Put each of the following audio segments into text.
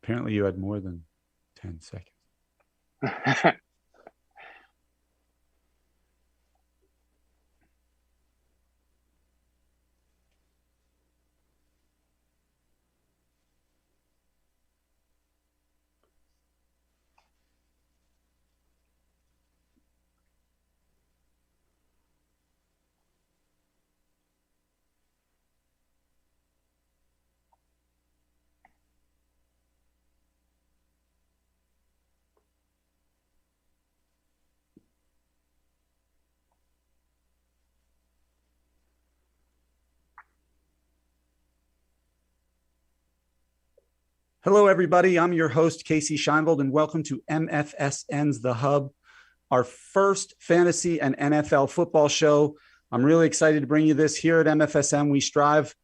Apparently you had more than 10 seconds. Hello, everybody. I'm your host, Kasey Shienvold, and welcome to MFSN's The Hub, our first fantasy and NFL football show. I'm really excited to bring you this here at MFSN. We strive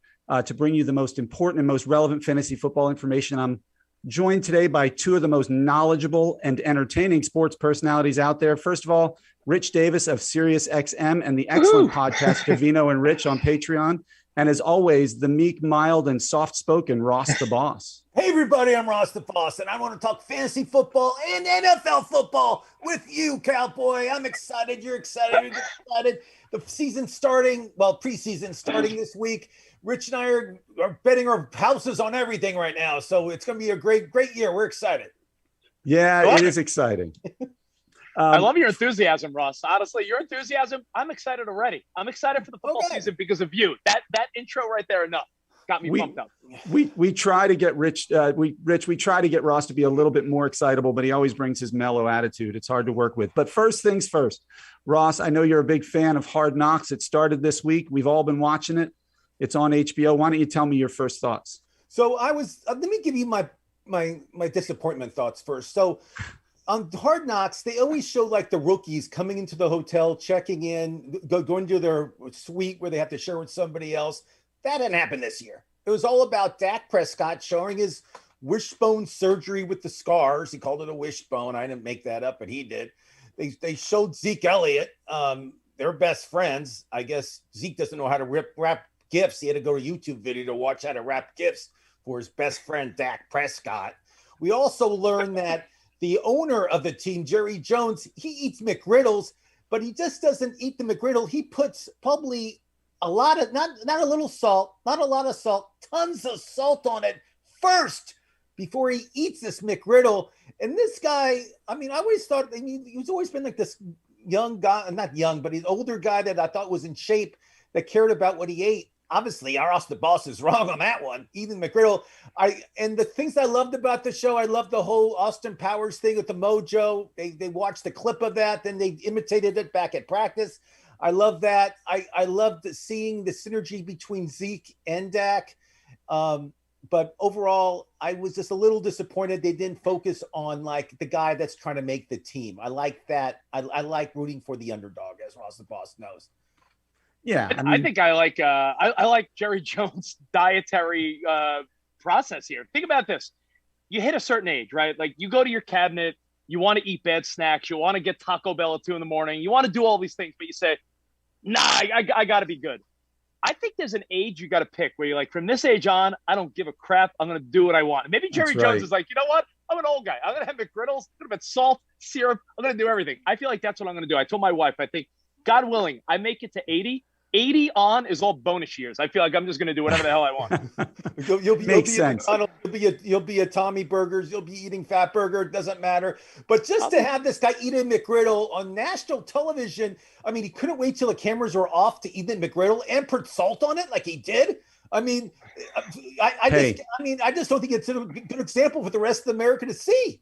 to bring you the most important and most relevant fantasy football information. I'm joined today by two of the most knowledgeable and entertaining sports personalities out there. First of all, Rich Davis of SiriusXM and the excellent podcast Davino and Rich on Patreon. And as always, the meek, mild, and soft-spoken Ross the Boss. Hey, everybody, I'm Ross the Boss, and I want to talk fantasy football and NFL football with you, Cowboy. I'm excited. You're excited. You're excited. The season's starting, well, preseason starting this week. Rich and I are betting our houses on everything right now, so it's going to be a great year. We're excited. Yeah, it is exciting. I love your enthusiasm, Ross. Honestly, your enthusiasm, I'm excited already. I'm excited for the football season because of you. That intro right there, enough. Got me pumped up. We try to get Rich, we try to get Ross to be a little bit more excitable, but he always brings his mellow attitude. It's hard to work with. But first things first, Ross, I know you're a big fan of Hard Knocks. It started this week. We've all been watching it. It's on HBO. Why don't you tell me your first thoughts? So let me give you my disappointment thoughts first. So on Hard Knocks, they always show like the rookies coming into the hotel, checking in, going to their suite where they have to share with somebody else. That didn't happen this year. It was all about Dak Prescott showing his wishbone surgery with the scars. He called it a wishbone. I didn't make that up, but he did. They showed Zeke Elliott. They're best friends. I guess Zeke doesn't know how to wrap gifts. He had to go to YouTube video to watch how to wrap gifts for his best friend, Dak Prescott. We also learned that the owner of the team, Jerry Jones, he eats McGriddles, but he just doesn't eat the McGriddle. He puts probably a lot of, not a little salt, not a lot of salt, tons of salt on it first before he eats this McGriddle. And this guy, I always thought, he's always been like this young guy, not young, but he's an older guy that I thought was in shape, that cared about what he ate. Obviously, Ross the Boss is wrong on that one. Ethan McGriddle. And the things I loved about the show, I loved the whole Austin Powers thing with the mojo. They watched the clip of that, then they imitated it back at practice. I love that. I loved seeing the synergy between Zeke and Dak. But overall, I was just a little disappointed they didn't focus on like the guy that's trying to make the team. I like that. I like rooting for the underdog, as Ross the Boss knows. Yeah, I think I like Jerry Jones' dietary process here. Think about this: you hit a certain age, right? Like you go to your cabinet, you want to eat bad snacks, you want to get Taco Bell at 2 a.m, you want to do all these things, but you say, "Nah, I got to be good." I think there's an age you got to pick where you're like, from this age on, I don't give a crap. I'm going to do what I want. And maybe Jerry Jones is like, you know what? I'm an old guy. I'm going to have McGriddles, a little bit salt, syrup. I'm going to do everything. I feel like that's what I'm going to do. I told my wife, I think, God willing, I make it to 80. 80 on is all bonus years. I feel like I'm just going to do whatever the hell I want. You'll be a Tommy Burgers. You'll be eating Fat Burger. It doesn't matter. But just to have this guy Ethan McGriddle on national television, he couldn't wait till the cameras were off to Ethan McGriddle and put salt on it like he did. I just don't think it's a good example for the rest of America to see.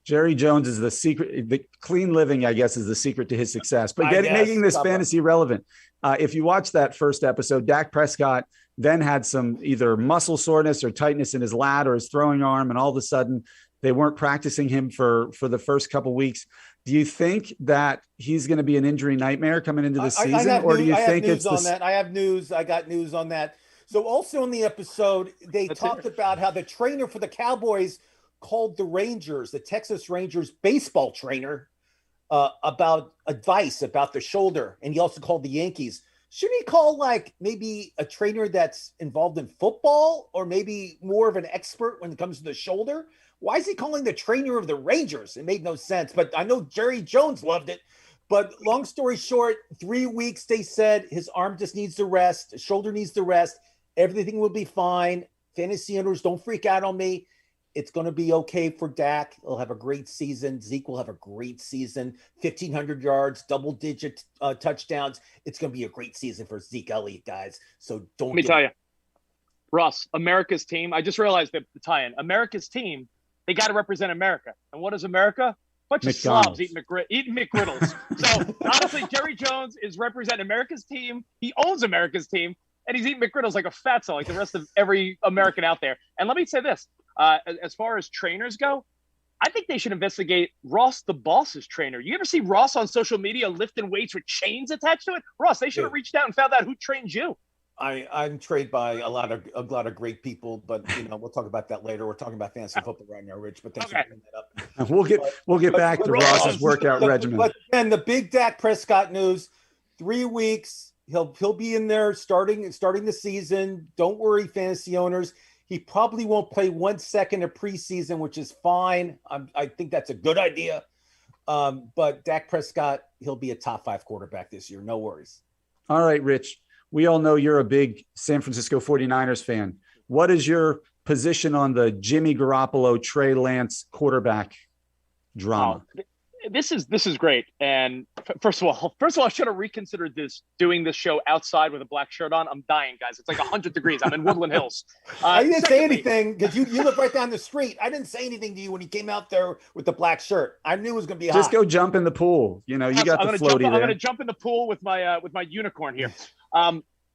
Jerry Jones is the secret. The clean living, I guess, is the secret to his success. But making this fantasy relevant. If you watch that first episode, Dak Prescott then had some either muscle soreness or tightness in his lat or his throwing arm, and all of a sudden they weren't practicing him for the first couple of weeks. Do you think that he's going to be an injury nightmare coming into the season, or do you think it's that? I have news. I got news on that. So also in the episode, they talked about how the trainer for the Cowboys called the Rangers, the Texas Rangers baseball trainer, about advice about the shoulder. And he also called the Yankees. Shouldn't he call like maybe a trainer that's involved in football or maybe more of an expert when it comes to the shoulder? Why is he calling the trainer of the Rangers? It made no sense, but I know Jerry Jones loved it. But long story short, 3 weeks, they said his arm just needs to rest, his shoulder needs to rest. Everything will be fine. Fantasy owners, don't freak out on me. It's going to be okay for Dak. He'll have a great season. Zeke will have a great season. 1,500 yards, double-digit touchdowns. It's going to be a great season for Zeke Elliott, guys. So don't. Let me tell you, Ross, America's team. I just realized that the tie-in. America's team, they got to represent America. And what is America? Bunch of slobs eating McGriddles. So honestly, Jerry Jones is representing America's team. He owns America's team, and he's eating McGriddles like a fatso, like the rest of every American out there. And let me say this: as far as trainers go, I think they should investigate Ross the Boss's trainer. You ever see Ross on social media lifting weights with chains attached to it? Ross, they should have reached out and found out who trains you. I'm trained by a lot of great people, but we'll talk about that later. We're talking about fantasy football right now, Rich. But thanks for bringing that up. We'll get back to Ross's workout regimen. But then the big Dak Prescott news: 3 weeks, he'll be in there starting the season. Don't worry, fantasy owners. He probably won't play 1 second of preseason, which is fine. I think that's a good idea. But Dak Prescott, he'll be a top 5 quarterback this year. No worries. All right, Rich. We all know you're a big San Francisco 49ers fan. What is your position on the Jimmy Garoppolo, Trey Lance quarterback drama? Oh, this is great. And first of all, I should have reconsidered doing this show outside with a black shirt on. I'm dying, guys. It's like 100 degrees. I'm in Woodland Hills. I didn't say anything because you live right down the street. I didn't say anything to you when you came out there with the black shirt. I knew it was going to be hot. Just go jump in the pool. You got the floaty there. I'm going to jump in the pool with my unicorn here.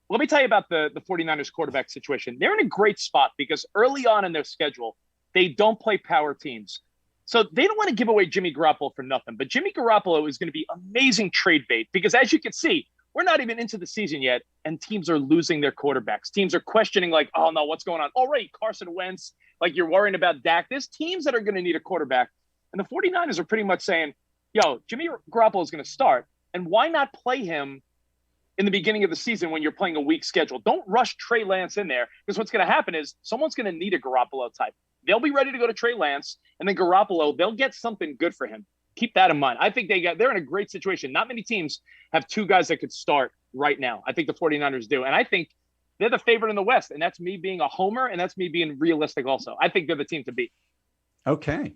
Let me tell you about the 49ers quarterback situation. They're in a great spot because early on in their schedule, they don't play power teams. So they don't want to give away Jimmy Garoppolo for nothing. But Jimmy Garoppolo is going to be amazing trade bait because, as you can see, we're not even into the season yet, and teams are losing their quarterbacks. Teams are questioning, like, oh, no, what's going on? Already, Carson Wentz, like you're worrying about Dak. There's teams that are going to need a quarterback. And the 49ers are pretty much saying, yo, Jimmy Garoppolo is going to start, and why not play him in the beginning of the season when you're playing a weak schedule? Don't rush Trey Lance in there because what's going to happen is someone's going to need a Garoppolo type. They'll be ready to go to Trey Lance, and then Garoppolo, they'll get something good for him. Keep that in mind. I think they're in a great situation. Not many teams have 2 guys that could start right now. I think the 49ers do. And I think they're the favorite in the West, and that's me being a homer, and that's me being realistic also. I think they're the team to beat. Okay.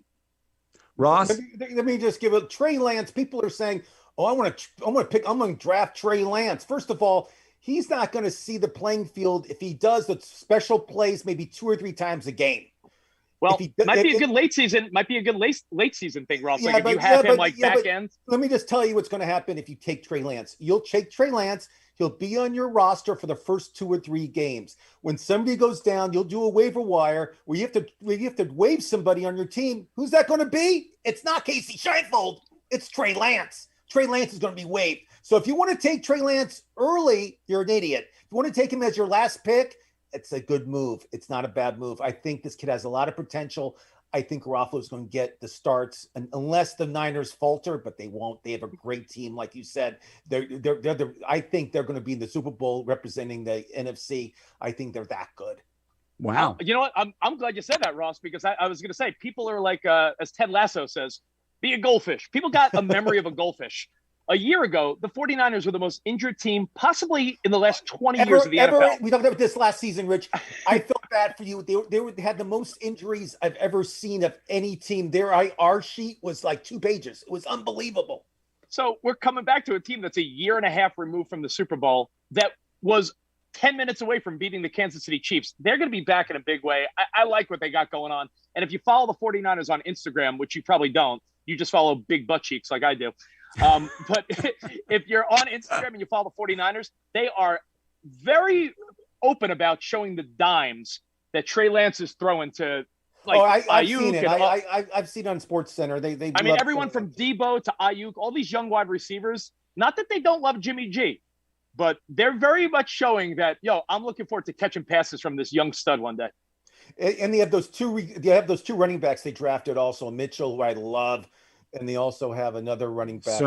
Ross? Let me just give a Trey Lance. People are saying, oh, I'm going to draft Trey Lance. First of all, he's not going to see the playing field. If he does, the special plays maybe 2 or 3 times a game. Well, might be a good late season thing, Ross. Yeah, like if you have him back end. Let me just tell you what's going to happen if you take Trey Lance. You'll take Trey Lance. He'll be on your roster for the first 2 or 3 games. When somebody goes down, you'll do a waiver wire where you have to waive somebody on your team. Who's that going to be? It's not Kasey Shienvold. It's Trey Lance. Trey Lance is going to be waived. So if you want to take Trey Lance early, you're an idiot. If you want to take him as your last pick, it's a good move. It's not a bad move. I think this kid has a lot of potential. I think Garoppolo is going to get the starts, and unless the Niners falter, but they won't. They have a great team, like you said. I think they're going to be in the Super Bowl representing the NFC. I think they're that good. Wow. You know what? I'm glad you said that, Ross, because I was going to say people are like, as Ted Lasso says, be a goldfish. People got a memory of a goldfish. A year ago, the 49ers were the most injured team possibly in the last 20 years of the NFL. We talked about this last season, Rich. I felt bad for you. They had the most injuries I've ever seen of any team. Their IR sheet was like 2 pages. It was unbelievable. So we're coming back to a team that's a year and a half removed from the Super Bowl that was 10 minutes away from beating the Kansas City Chiefs. They're going to be back in a big way. I like what they got going on. And if you follow the 49ers on Instagram, which you probably don't, you just follow big butt cheeks like I do. But if you're on Instagram and you follow the 49ers, they are very open about showing the dimes that Trey Lance is throwing to I've seen it. I've seen it on SportsCenter. They everyone from Debo to Ayuk, all these young wide receivers, not that they don't love Jimmy G, but they're very much showing that, I'm looking forward to catching passes from this young stud one day. And they have those two running backs they drafted also, Mitchell, who I love. And they also have another running back,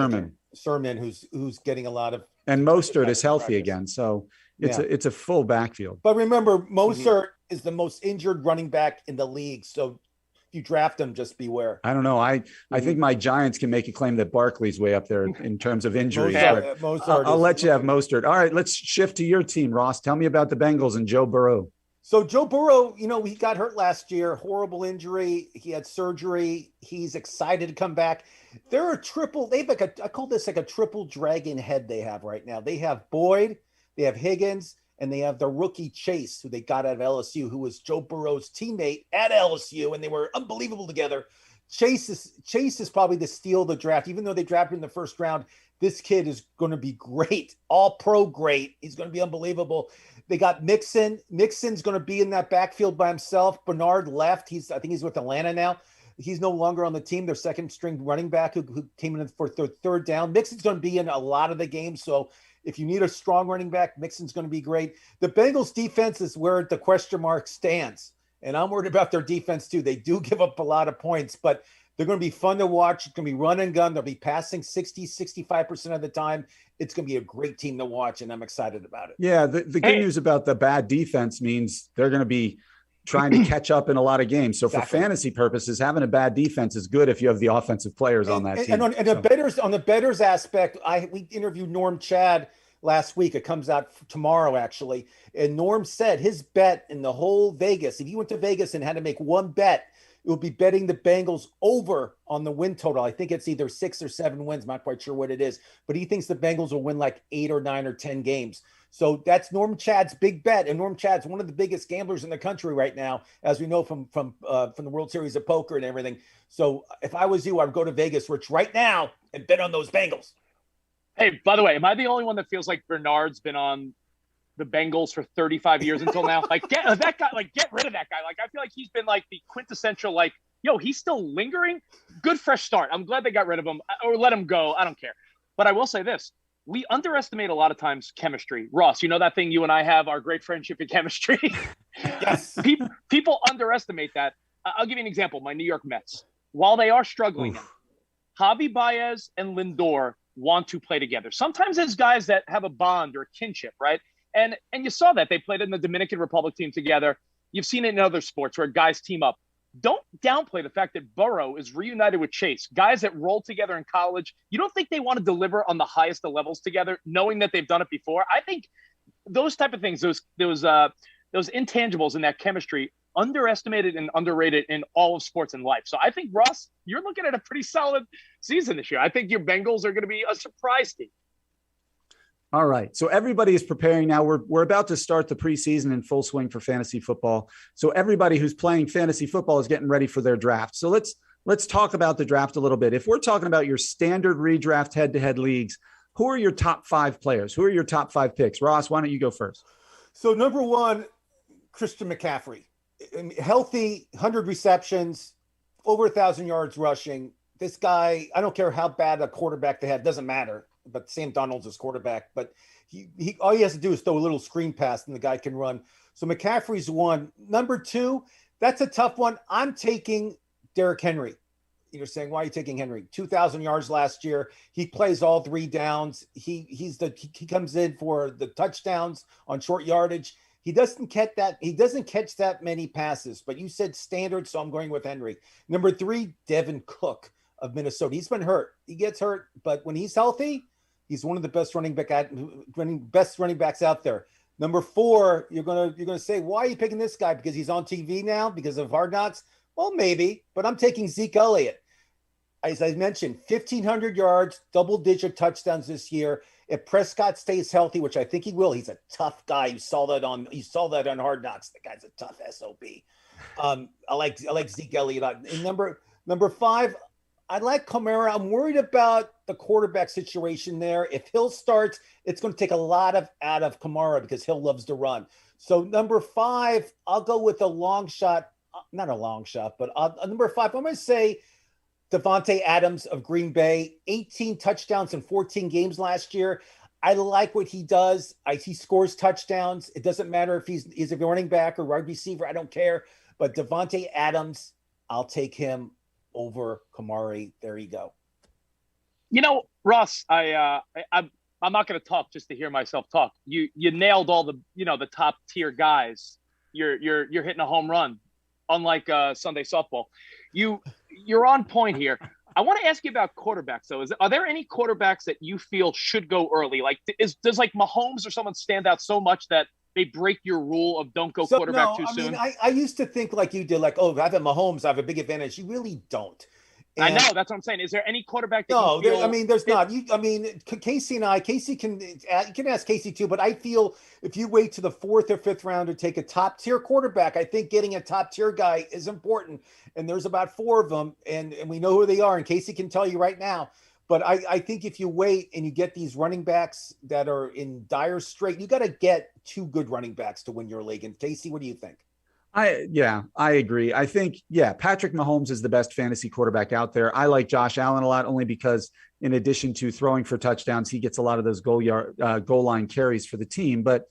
Sermon, who's getting a lot of. And Mostert is healthy again, so it's a full backfield. But remember, Mostert is the most injured running back in the league. So you draft him, just beware. I don't know. I think my Giants can make a claim that Barkley's way up there in terms of injuries. I'll let you have Mostert. All right, let's shift to your team, Ross. Tell me about the Bengals and Joe Burrow. So Joe Burrow, he got hurt last year, horrible injury. He had surgery. He's excited to come back. They're a triple. They've I call this like a triple dragon head they have right now. They have Boyd, they have Higgins, and they have the rookie Chase, who they got out of LSU, who was Joe Burrow's teammate at LSU, and they were unbelievable together. Chase is probably the steal of the draft. Even though they drafted in the first round, this kid is going to be great, all pro great. He's going to be unbelievable. They got Mixon. Mixon's going to be in that backfield by himself. Bernard left. I think he's with Atlanta now. He's no longer on the team. Their second string running back who came in for third down. Mixon's going to be in a lot of the games. So if you need a strong running back, Mixon's going to be great. The Bengals defense is where the question mark stands. And I'm worried about their defense too. They do give up a lot of points, but they're going to be fun to watch. It's going to be run and gun. They'll be passing 65% of the time. It's going to be a great team to watch, and I'm excited about it. Yeah, the good news about the bad defense means they're going to be trying to catch up in a lot of games. So exactly. For fantasy purposes, having a bad defense is good if you have the offensive players on that team. And on the bettors aspect, we interviewed Norm Chad last week. It comes out tomorrow, actually. And Norm said his bet in the whole Vegas, if you went to Vegas and had to make one bet, it would be betting the Bengals over on the win total. I think it's either 6 or 7 wins. I'm not quite sure what it is, but he thinks the Bengals will win like 8 or 9 or 10 games. So that's Norm Chad's big bet. And Norm Chad's one of the biggest gamblers in the country right now, as we know from the World Series of Poker and everything. So if I was you, I'd go to Vegas, Rich, right now and bet on those Bengals. Hey, by the way, am I the only one that feels like Bernard's been on the Bengals for 35 years until now? Like, get that guy, get rid of that guy. Like, I feel like he's been like the quintessential, he's still lingering. Good fresh start. I'm glad they got rid of him or let him go. I don't care. But I will say this. We underestimate a lot of times chemistry. Ross, you know that thing you and I have, our great friendship in chemistry? Yes. People underestimate that. I'll give you an example. My New York Mets. While they are struggling now, Javi Baez and Lindor want to play together. Sometimes there's guys that have a bond or a kinship, right? And you saw that. They played in the Dominican Republic team together. You've seen it in other sports where guys team up. Don't downplay the fact that Burrow is reunited with Chase, guys that rolled together in college. You don't think they want to deliver on the highest of levels together, knowing that they've done it before? I think those type of things, those intangibles in that chemistry, underestimated and underrated in all of sports and life. So I think, Ross, you're looking at a pretty solid season this year. I think your Bengals are going to be a surprise team. All right. So everybody is preparing now. We're about to start the preseason in full swing for fantasy football. So everybody who's playing fantasy football is getting ready for their draft. So let's talk about the draft a little bit. If we're talking about your standard redraft head-to-head leagues, who are your top 5 players? Who are your top 5 picks? Ross, why don't you go first? So number 1, Christian McCaffrey. Healthy, 100 receptions, over 1,000 yards rushing. This guy, I don't care how bad a quarterback they have, doesn't matter. But Sam Darnold's his quarterback. But he all he has to do is throw a little screen pass and the guy can run. So McCaffrey's 1. Number 2, that's a tough one. I'm taking Derrick Henry. You're saying, why are you taking Henry? 2,000 yards last year. He plays all 3 downs. He comes in for the touchdowns on short yardage. He doesn't catch that many passes, but you said standard, so I'm going with Henry. Number 3, Devin Cook of Minnesota. He's been hurt. He gets hurt, but when he's healthy, he's one of the best running backs out there. Number 4, you're gonna say, why are you picking this guy? Because he's on TV now because of Hard Knocks? Well, maybe, but I'm taking Zeke Elliott. As I mentioned, 1,500 yards, double-digit touchdowns this year. If Prescott stays healthy, which I think he will, he's a tough guy. You saw that on Hard Knocks. The guy's a tough SOB. I like Zeke Elliott. And number 5, I like Kamara. I'm worried about the quarterback situation there. If Hill starts, it's going to take a lot out of Kamara because Hill loves to run. So number 5, I'll go with a long shot. Not a long shot, but number 5, I'm going to say Devontae Adams of Green Bay, 18 touchdowns in 14 games last year. I like what he does. He scores touchdowns. It doesn't matter if he's a running back or wide receiver. I don't care. But Devontae Adams, I'll take him over Kamari. There you go. You know, Ross, I'm not going to talk just to hear myself talk. You nailed all the top tier guys. You're hitting a home run, unlike Sunday softball. you're on point here. I want to ask you about quarterbacks, though. Are there any quarterbacks that you feel should go early? Like, does like Mahomes or someone stand out so much that they break your rule of don't go quarterback too soon? I used to think like you did, like, oh, I have Mahomes, I have a big advantage. You really don't. And I know, that's what I'm saying. Is there any quarterback that you feel? There's not. Kasey and I, you can ask Kasey too, but I feel if you wait to the 4th or 5th round to take a top tier quarterback, I think getting a top tier guy is important. And there's about 4 of them, and we know who they are. And Kasey can tell you right now. But I think if you wait and you get these running backs that are in dire strait, you got to get 2 good running backs to win your league. And Kasey, what do you think? I agree. I think, Patrick Mahomes is the best fantasy quarterback out there. I like Josh Allen a lot, only because in addition to throwing for touchdowns, he gets a lot of those goal line carries for the team. But,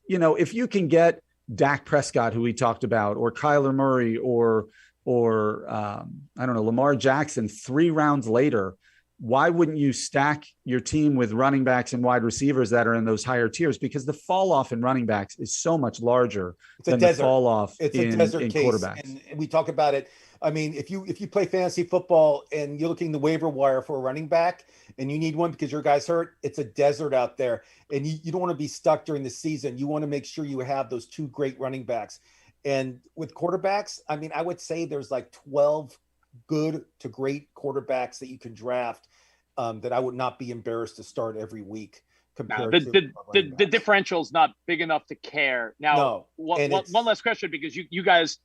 if you can get Dak Prescott, who we talked about, or Kyler Murray, or I don't know, Lamar Jackson 3 rounds later, why wouldn't you stack your team with running backs and wide receivers that are in those higher tiers? Because the fall off in running backs is so much larger than the fall off in quarterbacks. And we talk about it. I mean, if you play fantasy football and you're looking the waiver wire for a running back and you need one because your guy's hurt, it's a desert out there. And you don't want to be stuck during the season. You want to make sure you have those 2 great running backs. And with quarterbacks, I mean, I would say there's like 12 good to great quarterbacks that you can draft that I would not be embarrassed to start every week. Compared to the differential's not big enough to care. Now, one last question, because you guys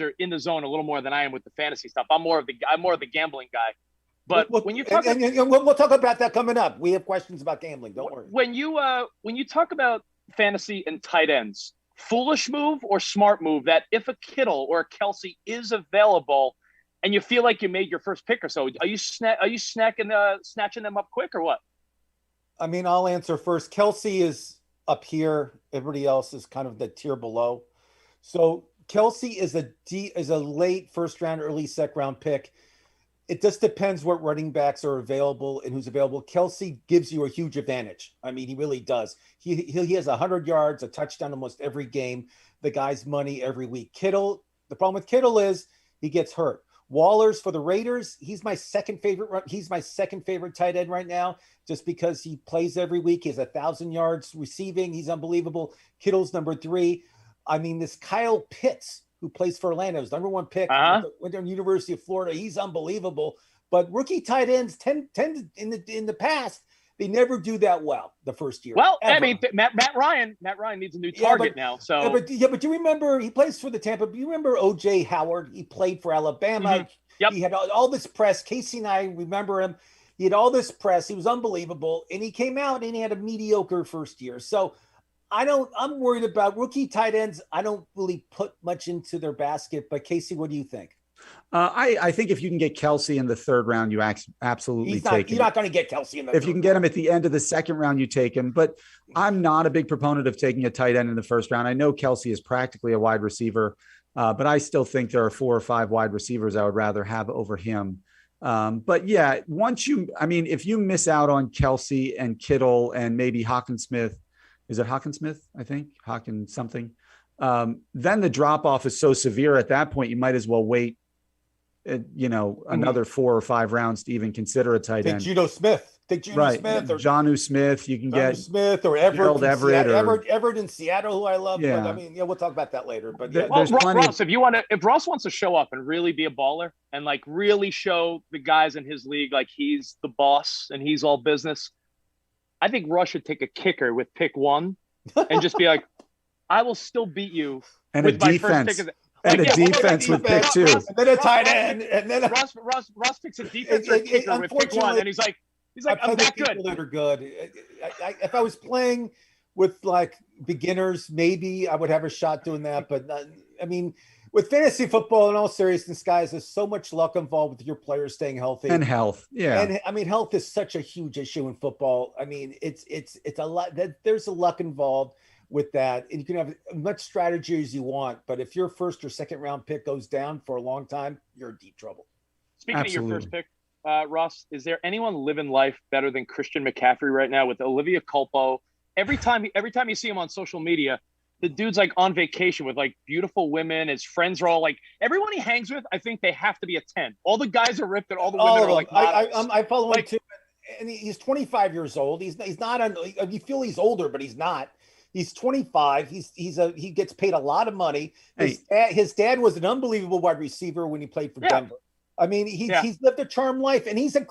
are in the zone a little more than I am with the fantasy stuff. I'm more of the gambling guy. But when you talk, we'll talk about that coming up. We have questions about gambling. Don't worry. When you talk about fantasy and tight ends, foolish move or smart move that if a Kittle or a Kelce is available, and you feel like you made your first pick or so, are you snatching them up quick or what? I mean, I'll answer first. Kelce is up here. Everybody else is kind of the tier below. So Kelce is a late first round, early second round pick. It just depends what running backs are available and who's available. Kelce gives you a huge advantage. I mean, he really does. He has 100 yards, a touchdown almost every game. The guy's money every week. Kittle, the problem with Kittle is he gets hurt. Waller's for the Raiders. He's my second favorite. He's my second favorite tight end right now, just because he plays every week. He has 1,000 yards receiving. He's unbelievable. Kittle's number 3. I mean, this Kyle Pitts, who plays for Orlando, is number 1 pick. Went to the University of Florida. He's unbelievable. But rookie tight ends tend in the past, they never do that well the first year. Well, ever. I mean, Matt Ryan needs a new target now. So but do you remember he plays for the Tampa? Do you remember O.J. Howard? He played for Alabama. Mm-hmm. Yep. He had all this press. Kasey and I remember him. He had all this press. He was unbelievable, and he came out and he had a mediocre first year. So I'm worried about rookie tight ends. I don't really put much into their basket. But Kasey, what do you think? I think if you can get Kelce in the 3rd round, you absolutely take him. You're not going to get Kelce in the 3rd round. If you can get him at the end of the 2nd round, you take him. But I'm not a big proponent of taking a tight end in the 1st round. I know Kelce is practically a wide receiver, but I still think there are 4 or 5 wide receivers I would rather have over him. But yeah, if you miss out on Kelce and Kittle and maybe Hawkinsmith, is it Hawkinsmith? I think Hawkins something. Then the drop off is so severe at that point, you might as well wait another 4 or 5 rounds to even consider a tight end. Geno Smith. Smith or Jonnu Smith. You can get Smith or Everett. Everett in Seattle, who I love. Yeah. But I mean, we'll talk about that later. But Ross, if Ross wants to show up and really be a baller and like really show the guys in his league like he's the boss and he's all business, I think Ross should take a kicker with pick 1 and just be like, I will still beat you and with a defense. And a defense with pick 2. And then a tight end. And then Ross picks a defensive kicker with pick 1, and he's like, I'm that good. That are good. If I was playing with like beginners, maybe I would have a shot doing that. But I mean, with fantasy football, in all seriousness, guys, there's so much luck involved with your players staying healthy and health. Yeah, and I mean, health is such a huge issue in football. I mean, it's a lot. There's a luck involved with that, and you can have as much strategy as you want, but if your 1st or 2nd round pick goes down for a long time, you're in deep trouble. Speaking of your first pick, Ross, is there anyone living life better than Christian McCaffrey right now with Olivia Culpo? Every time you see him on social media, the dude's like on vacation with like beautiful women. His friends are all like, everyone he hangs with, I think they have to be a 10. All the guys are ripped and all the women are like models. I follow him Like, too, and he's 25 years old. He's not. You feel he's older, but he's not. He's 25. He gets paid a lot of money. His dad was an unbelievable wide receiver when he played for Denver. I mean, he's lived a charmed life, and he's an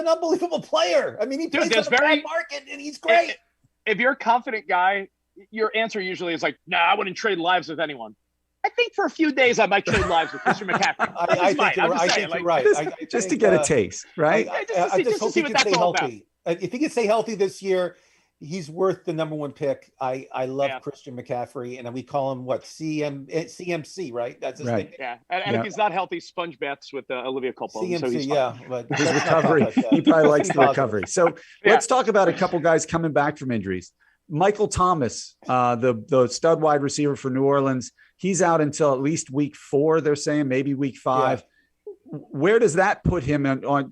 unbelievable player. I mean, he plays in a bad market, and he's great. If you're a confident guy, your answer usually is like, "Nah, I wouldn't trade lives with anyone." I think for a few days I might trade lives with Christian McCaffrey. I think you're right. Just to get a taste, right? I just hope he can stay healthy. If he can stay healthy this year, he's worth the number one pick. I love Christian McCaffrey, and we call him CMC, right? That's his name. Yeah, and if he's not healthy, sponge baths with Olivia Culpo. CMC, so but his recovery. He probably likes the recovery. So let's talk about a couple guys coming back from injuries. Michael Thomas, the stud wide receiver for New Orleans, he's out until at least week 4. They're saying maybe week 5. Yeah. Where does that put him on?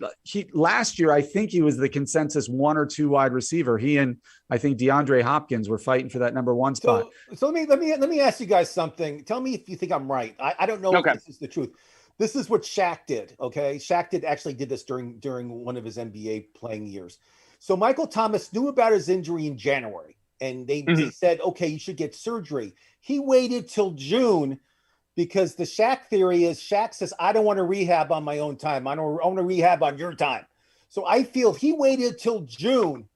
Last year, I think he was the consensus 1 or 2 wide receiver. He and I think DeAndre Hopkins were fighting for that number 1 spot. So let me ask you guys something. Tell me if you think I'm right. I don't know if this is the truth. This is what Shaq did. Okay, Shaq actually did this during one of his NBA playing years. So Michael Thomas knew about his injury in January, and they said, okay, you should get surgery. He waited till June. Because the Shaq theory is Shaq says, I don't want to rehab on my own time. I want to rehab on your time. So I feel he waited till June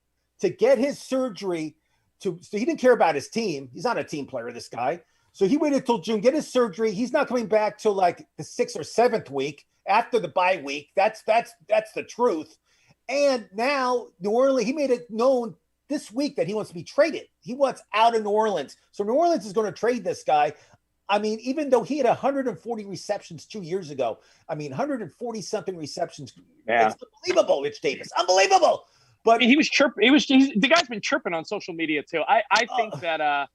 to get his surgery. So he didn't care about his team. He's not a team player, this guy. So he waited till June, get his surgery. He's not coming back till like the 6th or 7th week after the bye week. That's the truth. And now New Orleans, he made it known this week that he wants to be traded. He wants out of New Orleans. So New Orleans is going to trade this guy. I mean, even though he had 140 receptions 2 years ago, 140 something receptions. Yeah. It's unbelievable, Rich Davis. Unbelievable. But he was chirping. The guy's been chirping on social media too. I think that I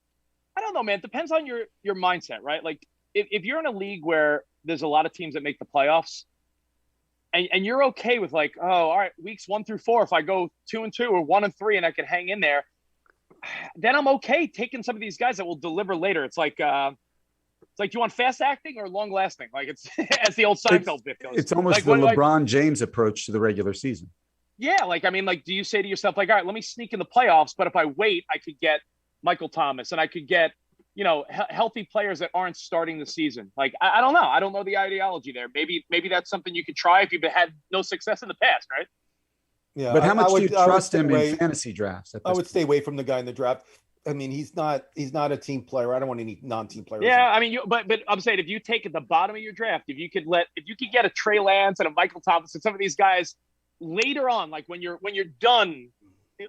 don't know, man. It depends on your mindset, right? Like if you're in a league where there's a lot of teams that make the playoffs, and you're okay with like, oh, all right, weeks 1 through 4, if I go 2-2 or 1-3 and I can hang in there, then I'm okay taking some of these guys that will deliver later. It's like. It's like, do you want fast acting or long lasting? Like it's as the old Seinfeld bit goes. It's almost like the LeBron James approach to the regular season. Yeah, do you say to yourself like, all right, let me sneak in the playoffs, but if I wait, I could get Michael Thomas and I could get healthy players that aren't starting the season. Like I don't know, I don't know the ideology there. Maybe that's something you could try if you've had no success in the past, right? Yeah, but how much do you trust him in fantasy drafts? I would stay away from the guy in the draft. I mean, he's not a team player. I don't want any non-team players. Yeah, I mean, but I'm saying if you take at the bottom of your draft, if you could get a Trey Lance and a Michael Thomas and some of these guys later on, like when you're done,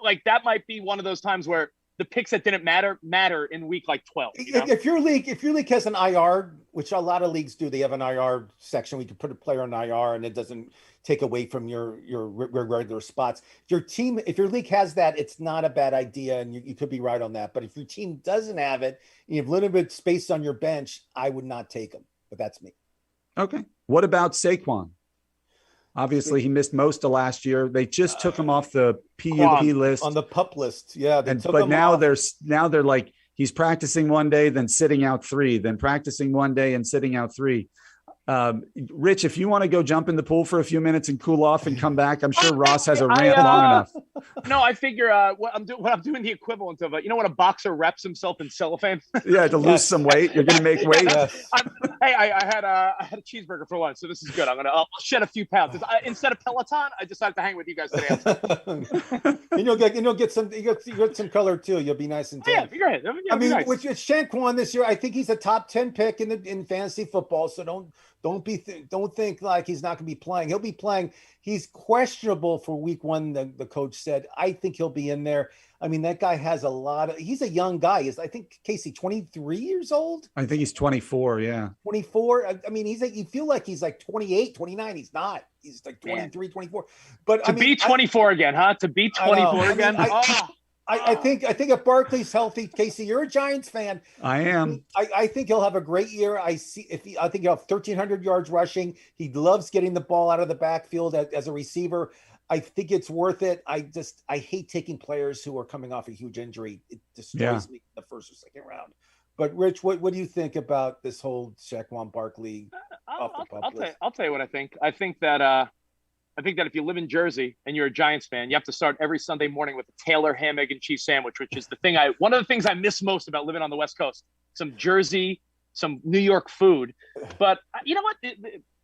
like that might be one of those times where the picks that didn't matter in week like 12. You know? If your league has an IR, which a lot of leagues do, they have an IR section. We can put a player on IR and it doesn't take away from your regular spots. If your league has that, it's not a bad idea, and you could be right on that. But if your team doesn't have it, and you have limited space on your bench, I would not take him. But that's me. Okay. What about Saquon? Obviously, he missed most of last year. They just took him off the PUP list. On the PUP list, yeah. But now they're like, he's practicing one day, then sitting out 3, then practicing one day and sitting out 3. Rich, if you want to go jump in the pool for a few minutes and cool off and come back, I'm sure Ross has a rant long enough. No, I figure what I'm doing the equivalent of when a boxer wraps himself in cellophane. Yeah, to lose some weight. You're going to make weight. I had a cheeseburger for lunch, so this is good. I'll shed a few pounds. Instead of Peloton, I decided to hang with you guys today. And you'll get some color too. You'll be nice and tan. Yeah, you're right. I mean, nice. With Shaquan this year, I think he's a top 10 pick in fantasy football. So don't think like he's not going to be playing. He'll be playing. He's questionable for week 1. The coach said. I think he'll be in there. I mean, that guy has he's a young guy. I think Kasey 23 years old. I think he's 24. Yeah. 24. I mean, you feel like he's like 28, 29. He's not. He's like 23, 24. But to be 24 again, huh? To be 24 again. I think if Barkley's healthy, Kasey, you're a Giants fan. I am. I think he'll have a great year. I think he'll have 1,300 yards rushing. He loves getting the ball out of the backfield as a receiver. I think it's worth it. I hate taking players who are coming off a huge injury. It destroys me in the first or second round. But Rich, what do you think about this whole Saquon Barkley? I'll tell you what I think. I think that if you live in Jersey and you're a Giants fan, you have to start every Sunday morning with a Taylor ham, egg, and cheese sandwich, which is one of the things I miss most about living on the West Coast. Some Jersey, some New York food. But you know what?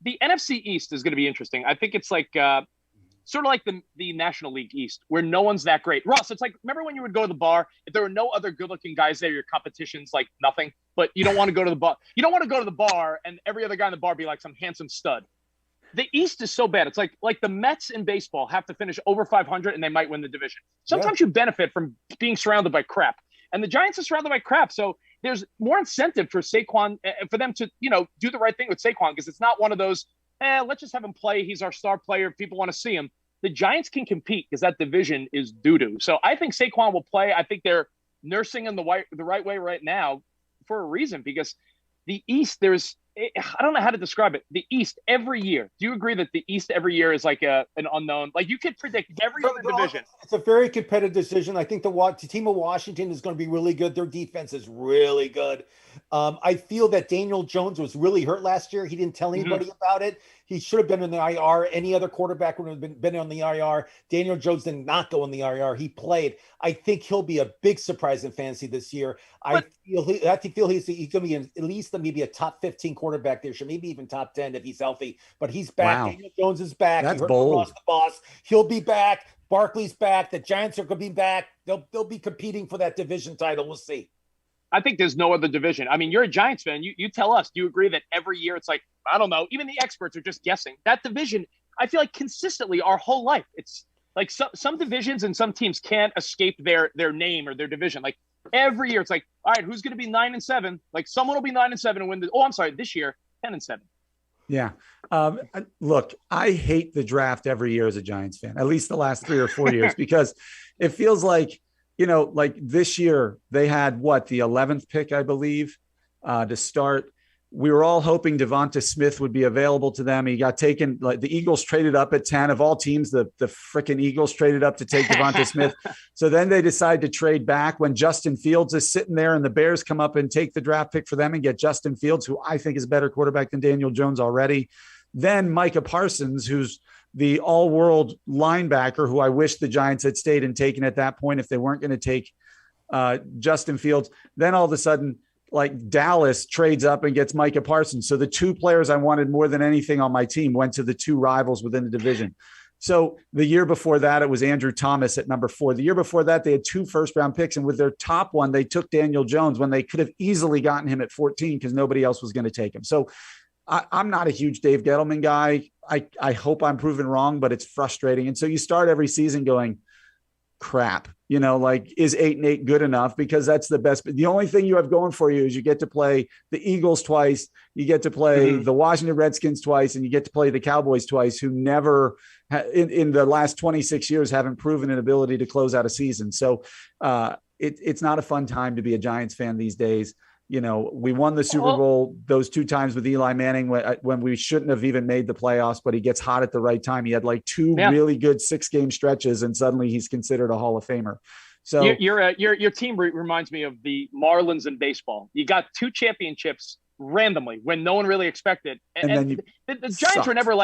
The NFC East is going to be interesting. I think it's like sort of like the National League East, where no one's that great. Ross, it's like, remember when you would go to the bar, if there were no other good-looking guys there, your competition's like nothing, but you don't want to go to the bar. You don't want to go to the bar and every other guy in the bar be like some handsome stud. The East is so bad. It's like the Mets in baseball have to finish over 500 and they might win the division. Sometimes you benefit from being surrounded by crap. And the Giants are surrounded by crap. So there's more incentive for Saquon, for them to, do the right thing with Saquon, because it's not one of those, let's just have him play. He's our star player. People want to see him. The Giants can compete because that division is doo-doo. So I think Saquon will play. I think they're nursing him the right way right now for a reason, because the East, I don't know how to describe it. The East every year. Do you agree that the East every year is like an unknown? Like you could predict every other division. It's a very competitive decision. I think the team of Washington is going to be really good. Their defense is really good. I feel that Daniel Jones was really hurt last year. He didn't tell anybody about it. He should have been in the IR. Any other quarterback would have been on the IR. Daniel Jones did not go in the IR. He played. I think he'll be a big surprise in fantasy this year. I feel he's going to be at least maybe a top 15 quarterback this year, maybe even top 10 if he's healthy. But he's back. Wow. Daniel Jones is back. That's bold. The boss. He'll be back. Barkley's back. The Giants are going to be back. They'll be competing for that division title. We'll see. I think there's no other division. I mean, you're a Giants fan. You tell us. Do you agree that every year it's like, I don't know, even the experts are just guessing. That division, I feel like consistently our whole life, it's like some divisions and some teams can't escape their name or their division. Like every year it's like, all right, who's going to be 9-7? Like someone will be 9-7 and win this year, 10-7. Yeah. Look, I hate the draft every year as a Giants fan, at least the last 3 or 4 years, because it feels like, like this year they had the 11th pick, I believe, to start. We were all hoping Devonta Smith would be available to them. He got taken. Like the Eagles traded up at 10 of all teams. The freaking Eagles traded up to take Devonta Smith. So then they decide to trade back when Justin Fields is sitting there, and the Bears come up and take the draft pick for them and get Justin Fields, who I think is a better quarterback than Daniel Jones already. Then Micah Parsons, who's the all-world linebacker, who I wish the Giants had stayed and taken at that point if they weren't going to take Justin Fields. Then all of a sudden, like Dallas trades up and gets Micah Parsons. So the two players I wanted more than anything on my team went to the two rivals within the division. So the year before that, it was Andrew Thomas at number 4. The year before that, they had 2 first-round picks, and with their top one, they took Daniel Jones when they could have easily gotten him at 14 because nobody else was going to take him. So I'm not a huge Dave Gettleman guy. I hope I'm proven wrong, but it's frustrating. And so you start every season going, crap, like is 8-8 good enough? Because that's the best. The only thing you have going for you is you get to play the Eagles twice, you get to play the Washington Redskins twice, and you get to play the Cowboys twice, who never in the last 26 years haven't proven an ability to close out a season. So it's not a fun time to be a Giants fan these days. We won the Super Bowl those 2 times with Eli Manning when we shouldn't have even made the playoffs, but he gets hot at the right time. He had like 2 really good 6-game stretches, and suddenly he's considered a Hall of Famer. So your team reminds me of the Marlins in baseball. You got 2 championships randomly when no one really expected. And then the Giants were never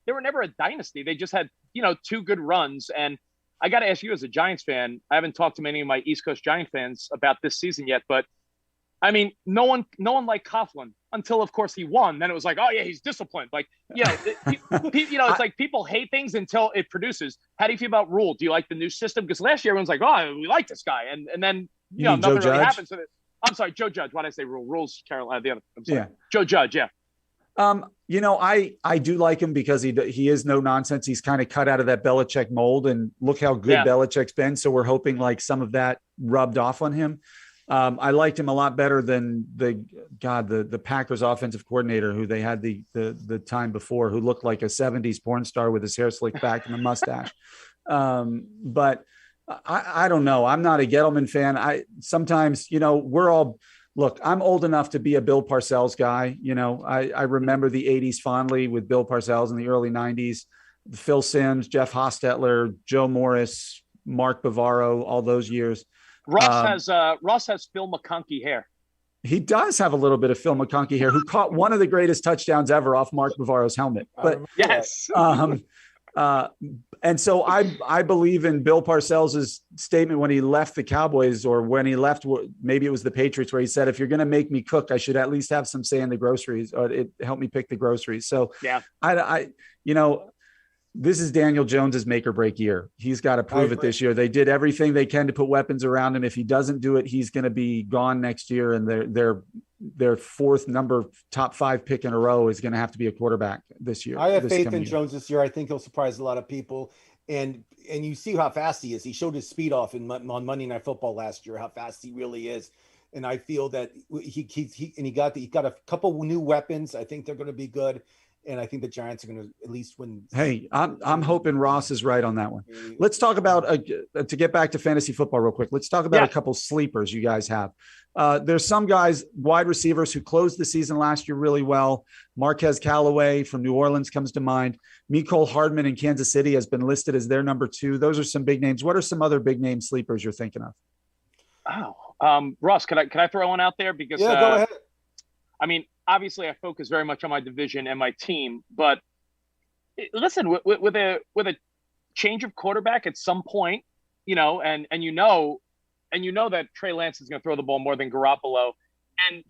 they were never a dynasty. They just had, 2 good runs. And I got to ask you as a Giants fan, I haven't talked to many of my East Coast Giant fans about this season yet, but I mean, no one liked Coughlin until, of course, he won. Then it was like, oh yeah, he's disciplined. Like, it's like people hate things until it produces. How do you feel about Rule? Do you like the new system? Because last year everyone's like, oh, we like this guy, and then nothing really happens. I'm sorry, Joe Judge. Why did I say Rule? Rule's Carolina. The other. I'm sorry. Yeah. Joe Judge. Yeah. I do like him because he is no nonsense. He's kind of cut out of that Belichick mold, and look how good Belichick's been. So we're hoping like some of that rubbed off on him. I liked him a lot better than the Packers offensive coordinator who they had the time before, who looked like a 70s porn star with his hair slicked back and a mustache. But I don't know. I'm not a Gettleman fan. Sometimes, I'm old enough to be a Bill Parcells guy. I remember the 80s fondly with Bill Parcells in the early 90s, Phil Simms, Jeff Hostetler, Joe Morris, Mark Bavaro, all those years. Ross has Phil McConkey hair. He does have a little bit of Phil McConkey here, who caught one of the greatest touchdowns ever off Mark Bavaro's helmet. But yes. And so I believe in Bill Parcells' statement when he left the Cowboys, or when he left, maybe it was the Patriots, where he said, if you're going to make me cook, I should at least have some say in the groceries, or it helped me pick the groceries. So yeah, this is Daniel Jones's make or break year. He's got to prove it this year. They did everything they can to put weapons around him. If he doesn't do it, he's going to be gone next year. And their fourth top 5 pick in a row is going to have to be a quarterback this year. I have faith in Jones this year. I think he'll surprise a lot of people. And you see how fast he is. He showed his speed off on Monday Night Football last year, how fast he really is. And I feel that he got a couple new weapons. I think they're going to be good. And I think the Giants are going to at least win. Hey, I'm hoping Ross is right on that one. Let's talk about, to get back to fantasy football real quick, let's talk about a couple sleepers you guys have. There's some guys, wide receivers, who closed the season last year really well. Marquez Callaway from New Orleans comes to mind. Mecole Hardman in Kansas City has been listed as their number 2. Those are some big names. What are some other big name sleepers you're thinking of? Oh, Ross, can I throw one out there? Because go ahead. I mean, obviously I focus very much on my division and my team, but listen, with a change of quarterback at some point, and you know that Trey Lance is going to throw the ball more than Garoppolo, and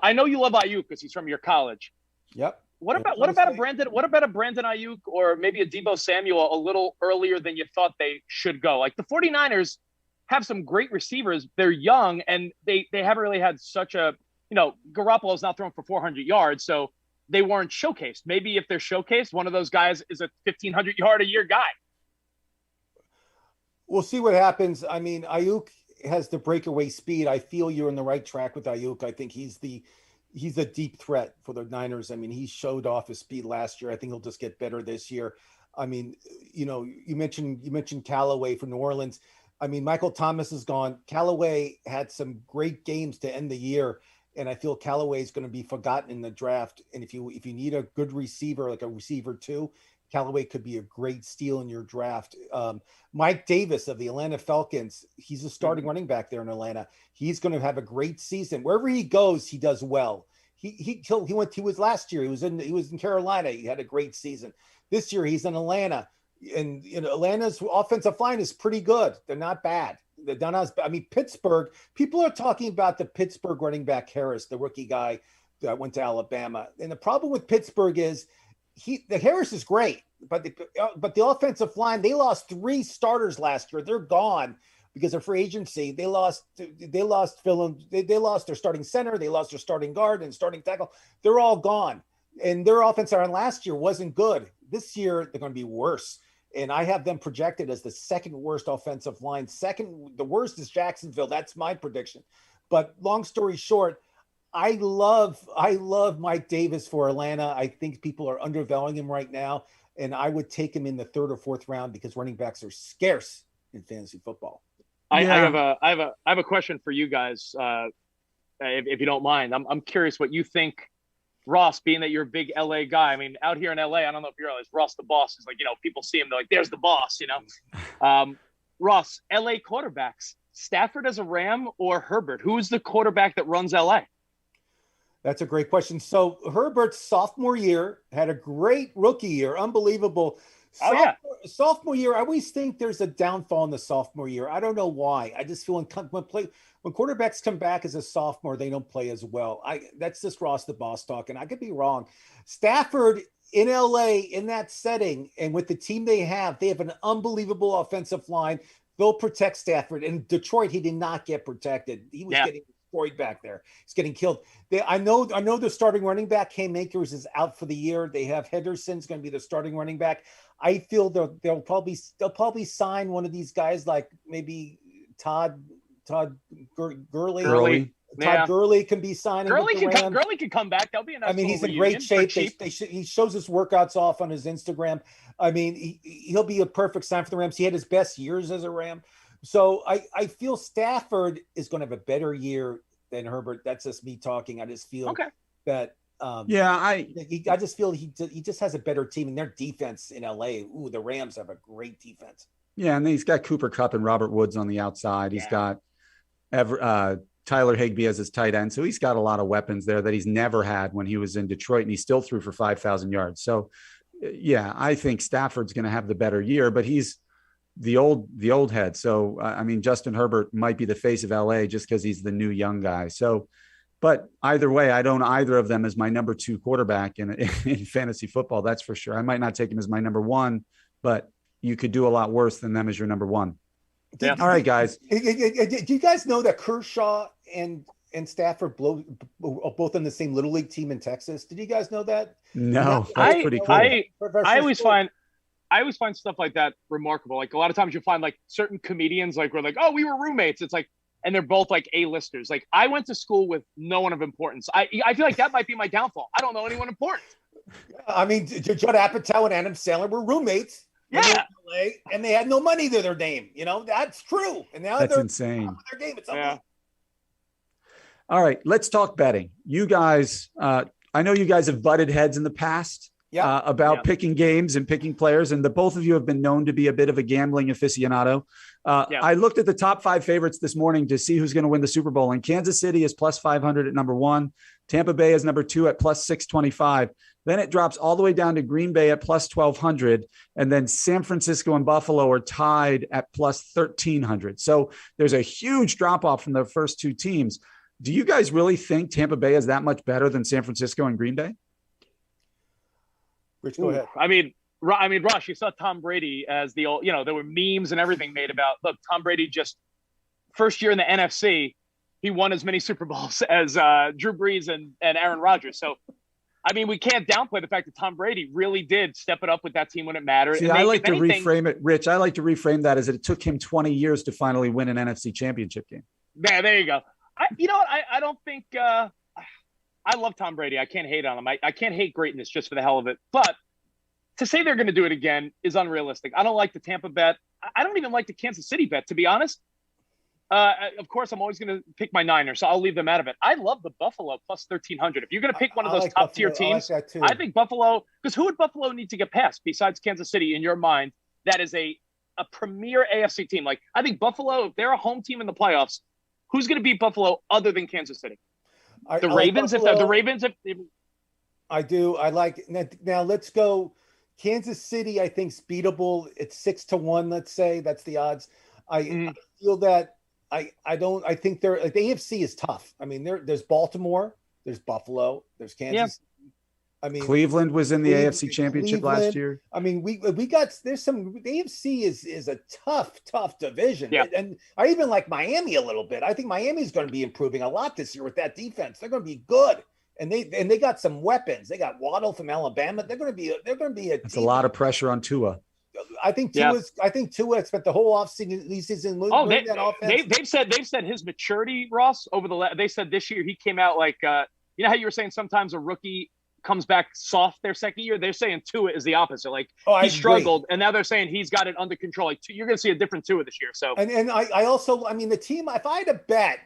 I know you love Ayuk because he's from your college. Yep. What about a Brandon Ayuk, or maybe a Deebo Samuel a little earlier than you thought they should go? Like, the 49ers have some great receivers. They're young, and they haven't really had such a, Garoppolo's not throwing for 400 yards, so they weren't showcased. Maybe if they're showcased, one of those guys is a 1,500 yard a year guy. We'll see what happens. I mean, Ayuk has the breakaway speed. I feel you're on the right track with Ayuk. I think he's a deep threat for the Niners. I mean, he showed off his speed last year. I think he'll just get better this year. I mean, you mentioned Callaway from New Orleans. I mean, Michael Thomas is gone. Callaway had some great games to end the year, and I feel Callaway is going to be forgotten in the draft. And if you need a good receiver, like a receiver 2, Callaway could be a great steal in your draft. Mike Davis of the Atlanta Falcons, he's a starting running back there in Atlanta. He's going to have a great season. Wherever he goes, he does well. He was last year. He was in Carolina. He had a great season. This year he's in Atlanta, and Atlanta's offensive line is pretty good. They're not bad. They're not as bad. I mean, Pittsburgh. People are talking about the Pittsburgh running back Harris, the rookie guy that went to Alabama. And the problem with Pittsburgh is the Harris is great, but the offensive line, they lost 3 starters last year. They're gone because of free agency. They lost their starting center, they lost their starting guard and starting tackle. They're all gone. And their offensive line last year wasn't good. This year they're going to be worse. And I have them projected as the second worst offensive line. The worst is Jacksonville. That's my prediction. But long story short, I love Mike Davis for Atlanta. I think people are undervaluing him right now, and I would take him in the 3rd or 4th round because running backs are scarce in fantasy football. I have a question for you guys, if you don't mind. I'm curious what you think, Ross, being that you're a big LA guy. I mean, out here in LA, I don't know if you realize Ross the boss is like, people see him, they're like, there's the boss, Ross, LA quarterbacks, Stafford as a Ram or Herbert? Who is the quarterback that runs LA? That's a great question. So Herbert's sophomore year had a great rookie year. Unbelievable. Sophomore year, I always think there's a downfall in the sophomore year. I don't know why. I just feel when quarterbacks come back as a sophomore, they don't play as well. That's just Ross the boss talking. I could be wrong. Stafford in LA, in that setting, and with the team they have an unbelievable offensive line. They'll protect Stafford. In Detroit, he did not get protected. He was getting destroyed back there. He's getting killed. I know the starting running back, Cam Akers, is out for the year. They have Henderson's going to be the starting running back. I feel they'll probably sign one of these guys, like maybe Todd Gurley. Todd Gurley can be signing. Gurley can come back. That'll be a nice. I mean, he's in great shape. He shows his workouts off on his Instagram. I mean, he'll be a perfect sign for the Rams. He had his best years as a Ram. So I feel Stafford is going to have a better year than Herbert. That's just me talking. I just feel that. I just feel he just has a better team, and their defense in LA. Ooh, the Rams have a great defense. Yeah, and he's got Cooper Kupp and Robert Woods on the outside. He's got Tyler Higbee as his tight end. So he's got a lot of weapons there that he's never had when he was in Detroit, and he still threw for 5,000 yards. So yeah, I think Stafford's going to have the better year, but he's the old head. So, I mean, Justin Herbert might be the face of LA just because he's the new young guy. So, but either way, I don't either of them as my number 2 quarterback in fantasy football. That's for sure. I might not take him as my number 1, but you could do a lot worse than them as your number 1. Yeah. All right, guys. Do you guys know that Kershaw and Stafford both on the same Little League team in Texas? Did you guys know that? No, that's pretty cool. I always find stuff like that remarkable. Like a lot of times you find like certain comedians like we're like, oh, we were roommates. It's like, and they're both like A-listers. Like I went to school with no one of importance. I feel like that might be my downfall. I don't know anyone important. I mean, Judd Apatow and Adam Sandler were roommates. Yeah. And they had no money to their name. You know, that's true. And now that's insane. Their game. It's yeah. All right, let's talk betting. You guys, I know you guys have butted heads in the past about picking games and picking players, and the both of you have been known to be a bit of a gambling aficionado. I looked at the top 5 favorites this morning to see who's going to win the Super Bowl, and Kansas City is plus 500 at number 1. Tampa Bay is number 2 at plus 625. Then it drops all the way down to Green Bay at plus 1,200. And then San Francisco and Buffalo are tied at plus 1,300. So there's a huge drop off from the first 2 teams. Do you guys really think Tampa Bay is that much better than San Francisco and Green Bay? Rich, go ahead. I mean, Rush, you saw Tom Brady as the old, there were memes and everything made about, look, Tom Brady just first year in the NFC, he won as many Super Bowls as Drew Brees and Aaron Rodgers. So, I mean, we can't downplay the fact that Tom Brady really did step it up with that team when it mattered. See, I like to reframe it, Rich. I like to reframe that as it took him 20 years to finally win an NFC championship game. Yeah, there you go. I don't think I love Tom Brady. I can't hate on him. I can't hate greatness just for the hell of it. But to say they're going to do it again is unrealistic. I don't like the Tampa bet. I don't even like the Kansas City bet, to be honest. Of course, I'm always going to pick my Niners, so I'll leave them out of it. I love the Buffalo plus 1,300. If you're going to pick one of those like top tier teams, I think Buffalo, because who would Buffalo need to get past besides Kansas City in your mind? That is a premier AFC team. Like, I think Buffalo, if they're a home team in the playoffs, who's going to beat Buffalo other than Kansas City? The Ravens, like if the Ravens, I do. I like now. Let's go. Kansas City, I think, is beatable. It's 6-1. Let's say that's the odds. I feel that. I think they're like the AFC is tough. I mean, there's Baltimore, there's Buffalo, there's Kansas. Yeah. I mean, Cleveland was in the AFC Championship last year. I mean, we got there's some. The AFC is a tough division. Yeah. And I even like Miami a little bit. I think Miami's going to be improving a lot this year with that defense. They're going to be good, and they got some weapons. They got Waddle from Alabama. They're going to be a. It's a lot of pressure on Tua. I think Tua spent the whole offseason moving that offense. They've said his maturity, Ross, they said this year he came out like you know how you were saying sometimes a rookie comes back soft their second year. They're saying Tua is the opposite. Like he struggled, and now they're saying he's got it under control. Like you're going to see a different Tua this year. So and I also the team. If I had to bet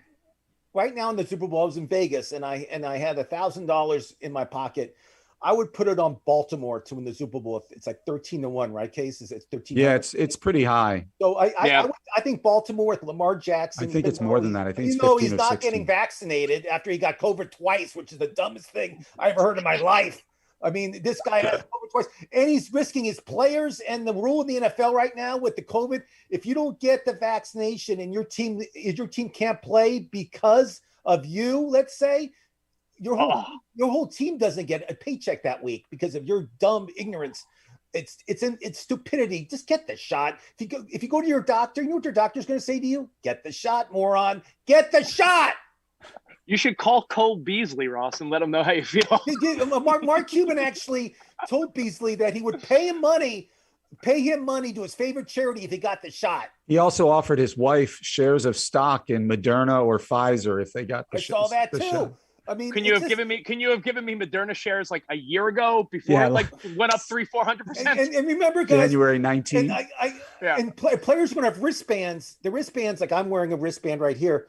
right now in the Super Bowl, I was in Vegas, and I had $1,000 in my pocket. I would put it on Baltimore to win the Super Bowl. It's like 13-1, right? Case it's 13. Yeah, it's pretty high. So I think Baltimore with Lamar Jackson. I think it's more than that. I think it's 15 he's not getting vaccinated after he got COVID twice, which is the dumbest thing I ever heard in my life. I mean, this guy has COVID twice, and he's risking his players. And the rule in the NFL right now with the COVID, if you don't get the vaccination and your team can't play because of you, let's say. Your whole team doesn't get a paycheck that week because of your dumb ignorance. It's stupidity. Just get the shot. If you go to your doctor, you know what your doctor's going to say to you? Get the shot, moron. Get the shot. You should call Cole Beasley, Ross, and let him know how you feel. Mark Cuban actually told Beasley that he would pay him money to his favorite charity if he got the shot. He also offered his wife shares of stock in Moderna or Pfizer if they got the shot. I saw that too. Shot. I mean, can you have given me Moderna shares like a year ago before it went up 300-400%? And remember, guys, January 19. And players are going to have wristbands. The wristbands, like I'm wearing a wristband right here.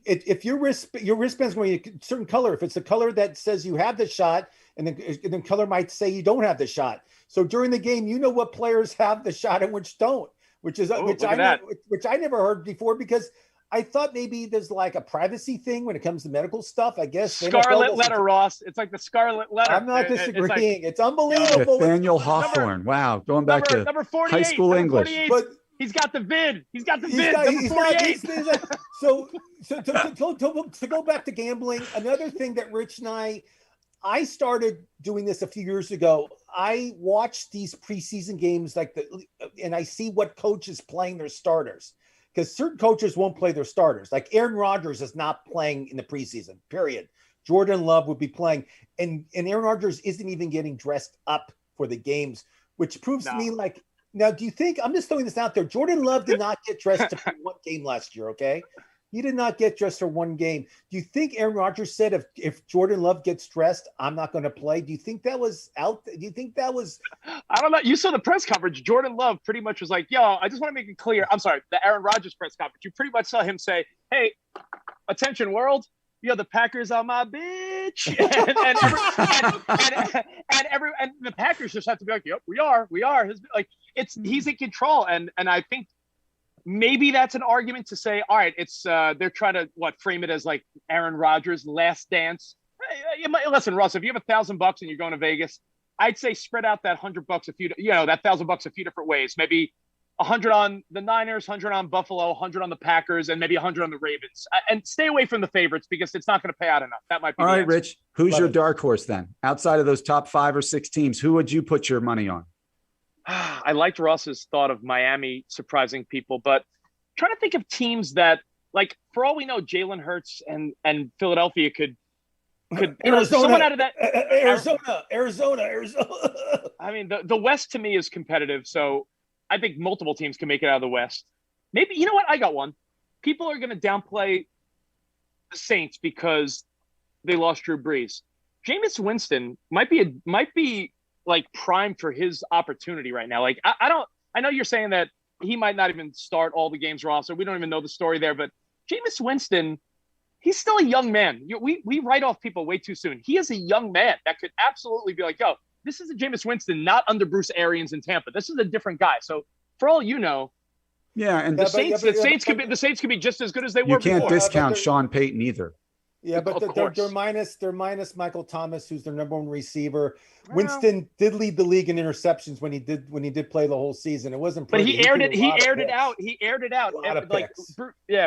If your wristband's going to be a certain color, if it's the color that says you have the shot, and the color might say you don't have the shot. So during the game, you know what players have the shot and which don't, which I never heard before because I thought maybe there's like a privacy thing when it comes to medical stuff. I guess Scarlet letter, Ross. It's like the scarlet letter. I'm not disagreeing. It's unbelievable. Nathaniel Hawthorne. Wow, going back to number 48, high school English. But he's got the vid. He's got the vid. Number 48. So to go back to gambling, another thing that Rich and I started doing this a few years ago. I watch these preseason games and I see what coaches playing their starters, because certain coaches won't play their starters. Like Aaron Rodgers is not playing in the preseason, period. Jordan Love would be playing, and Aaron Rodgers isn't even getting dressed up for the games, which proves to me like, now, do you think, I'm just throwing this out there, Jordan Love did not get dressed for one game last year, okay? He did not get dressed for one game. Do you think Aaron Rodgers said if Jordan Love gets dressed, I'm not going to play? Do you think that was out? Do you think that was? I don't know. You saw the press coverage. Jordan Love pretty much was like, yo, I just want to make it clear. I'm sorry, the Aaron Rodgers press conference. You pretty much saw him say, hey, attention world, the Packers are my bitch. and the Packers just have to be like, yep, we are. He's in control. And I think, maybe that's an argument to say, all right, it's they're trying to frame it as like Aaron Rodgers' last dance. Listen, Russ, if you have $1,000 and you're going to Vegas, I'd say spread out that $100 that $1,000 a few different ways. Maybe 100 on the Niners, 100 on Buffalo, 100 on the Packers, and maybe 100 on the Ravens. And stay away from the favorites because it's not going to pay out enough. That might be all right, Rich. Who's your dark horse then? Outside of those top 5 or 6 teams, who would you put your money on? I liked Russ's thought of Miami surprising people, but I'm trying to think of teams that, like, for all we know, Jalen Hurts and Philadelphia could someone out of that Arizona. I mean, the West to me is competitive, so I think multiple teams can make it out of the West. Maybe, you know what? I got one. People are going to downplay the Saints because they lost Drew Brees. Jameis Winston might be like primed for his opportunity right now. Like, I know you're saying that he might not even start all the games, Ross, so we don't even know the story there, but Jameis Winston, he's still a young man. We write off people way too soon. He is a young man that could absolutely be like, yo, this is a Jameis Winston, not under Bruce Arians in Tampa. This is a different guy. So for all you know, the Saints could be just as good as they were before. You can't discount Sean Payton either. Yeah, but they're minus Michael Thomas, who's their number one receiver. Winston did lead the league in interceptions when he did play the whole season. It wasn't pretty. But he aired it out. Like,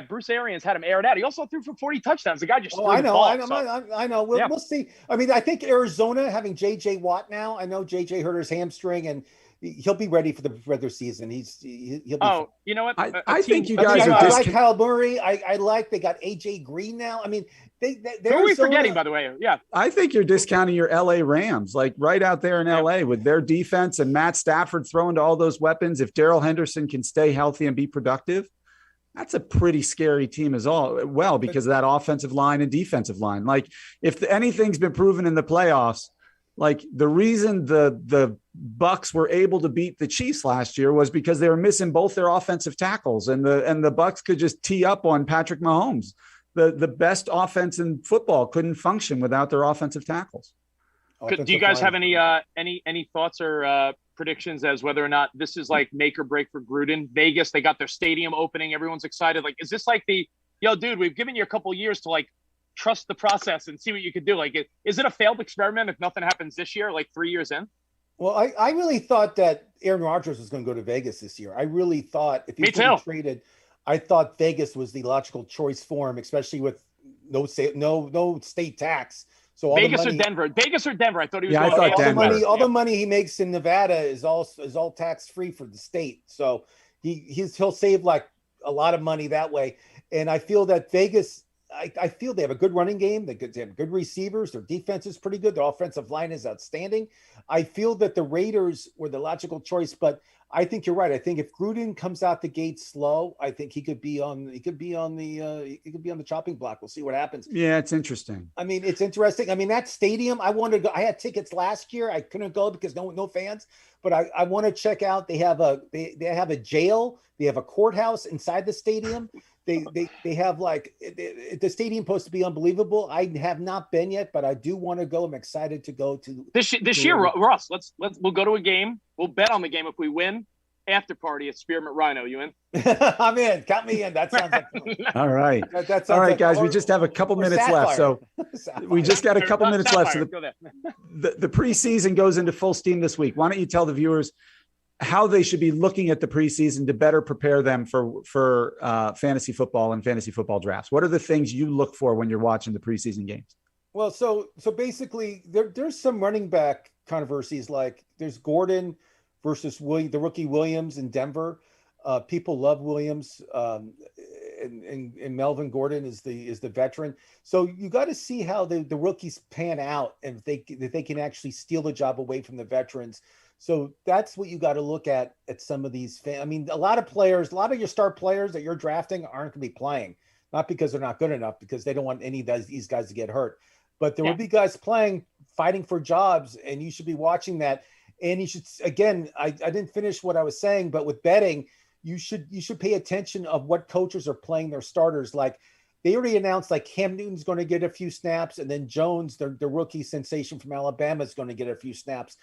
Bruce Arians had him air it out. He also threw for 40 touchdowns. The guy just threw the ball. I know. We'll see. I mean, I think Arizona having J.J. Watt now. I know J.J. hurt his hamstring and he'll be ready for the regular season. He'll be. Oh, you know what? I think you guys are. I like Kyle Murray. They got A.J. Green now. I mean. Who are we forgetting, by the way? Yeah. I think you're discounting your LA Rams, like right out there in LA with their defense and Matt Stafford throwing to all those weapons. If Darrell Henderson can stay healthy and be productive, that's a pretty scary team as well, because of that offensive line and defensive line. Like, if anything's been proven in the playoffs, like the reason the Bucks were able to beat the Chiefs last year was because they were missing both their offensive tackles, and the Bucks could just tee up on Patrick Mahomes. The best offense in football couldn't function without their offensive tackles. Do you guys have any thoughts or predictions as whether or not this is like make or break for Gruden? Vegas, they got their stadium opening. Everyone's excited. Like, is this like dude, we've given you a couple of years to like trust the process and see what you could do. Like, is it a failed experiment if nothing happens this year, like 3 years in? Well, I really thought that Aaron Rodgers was going to go to Vegas this year. I really thought if he was traded, I thought Vegas was the logical choice for him, especially with no state tax. So Vegas or Denver? I thought he was. I thought Denver. All the money he makes in Nevada is all tax free for the state. So he'll save like a lot of money that way. And I feel that Vegas. I feel they have a good running game. They have good receivers. Their defense is pretty good. Their offensive line is outstanding. I feel that the Raiders were the logical choice, but I think you're right. I think if Gruden comes out the gate slow, I think he could be on the chopping block. We'll see what happens. Yeah, it's interesting. I mean, it's interesting. I mean, that stadium, I wanted to go. I had tickets last year. I couldn't go because no fans, but I want to check out. They have a jail. They have a courthouse inside the stadium. They have like the stadium supposed to be unbelievable. I have not been yet, but I do want to go. I'm excited to go to this year. Ross, we'll go to a game. We'll bet on the game if we win. after party at Spearmint Rhino. You in? I'm in. Count me in. That sounds like fun. All right. That sounds All right, like, guys, we just have a couple minutes left. So we just got a couple minutes left. So the preseason goes into full steam this week. Why don't you tell the viewers how they should be looking at the preseason to better prepare them for fantasy football and fantasy football drafts? What are the things you look for when you're watching the preseason games? Well, so basically there's some running back controversies. Like there's Gordon versus the rookie Williams in Denver. People love Williams, and Melvin Gordon is the veteran. So you got to see how the rookies pan out, and if they can actually steal the job away from the veterans. So that's what you got to look at some of these. I mean, a lot of your star players that you're drafting aren't going to be playing, not because they're not good enough, because they don't want any of these guys to get hurt. But there will be guys playing, fighting for jobs, and you should be watching that. And you should, again, I didn't finish what I was saying, but with betting, you should pay attention of what coaches are playing their starters. Like they already announced, like Cam Newton's going to get a few snaps, and then Jones, the rookie sensation from Alabama, is going to get a few snaps.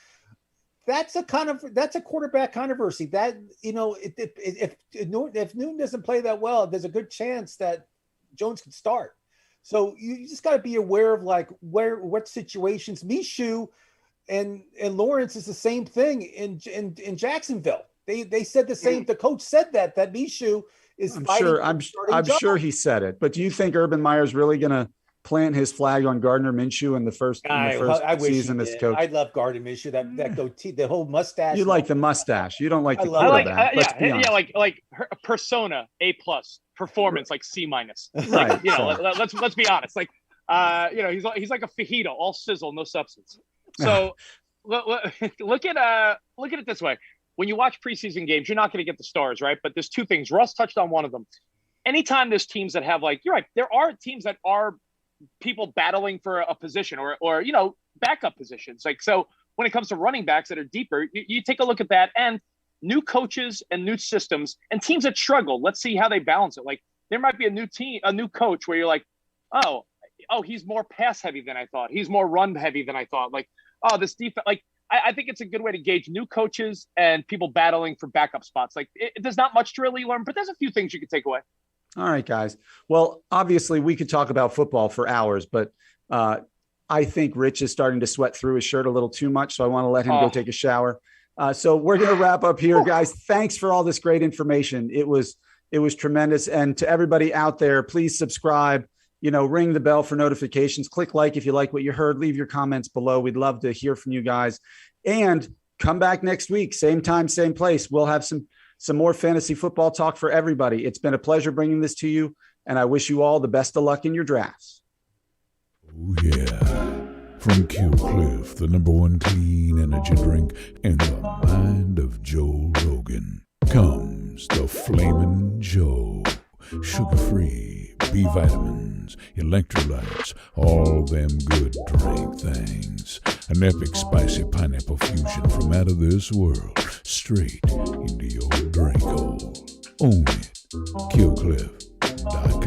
That's a quarterback controversy. That, if Newton doesn't play that well, there's a good chance that Jones could start. So you just got to be aware of like what situations. Minshew and Lawrence is the same thing in Jacksonville. They said the same. The coach said that Minshew is. I'm sure he said it. But do you think Urban Meyer's really going to plant his flag on Gardner Minshew in the first season as coach? I love Gardner Minshew. That goatee, the whole mustache. You like the mustache. You don't like the quarterback. Like her persona A+, performance like C-. Right. Let's be honest. Like he's like a fajita, all sizzle, no substance. So look at it this way. When you watch preseason games, you're not going to get the stars, right? But there's two things. Russ touched on one of them. Anytime there's teams that have, like, you're right, there are teams that are people battling for a position or backup positions. Like, so when it comes to running backs that are deeper, you take a look at that, and new coaches and new systems and teams that struggle. Let's see how they balance it. Like there might be a new coach where you're like, oh, he's more pass heavy than I thought. He's more run heavy than I thought. Like, oh, this defense, like, I think it's a good way to gauge new coaches and people battling for backup spots. Like there's not much to really learn, but there's a few things you can take away. All right, guys. Well, obviously we could talk about football for hours, but I think Rich is starting to sweat through his shirt a little too much. So I want to let him go take a shower. So we're going to wrap up here, guys. Thanks for all this great information. It was tremendous. And to everybody out there, please subscribe, ring the bell for notifications, click like if you like what you heard, leave your comments below. We'd love to hear from you guys, and come back next week. Same time, same place. We'll have some more fantasy football talk for everybody. It's been a pleasure bringing this to you, and I wish you all the best of luck in your drafts. Oh, yeah. From Kill Cliff, the #1 clean energy drink in the mind of Joe Rogan, comes the Flamin' Joe. Sugar-free, B vitamins, electrolytes, all them good drink things. An epic spicy pineapple fusion from out of this world, straight into your drink hole. Own it. KillCliff.com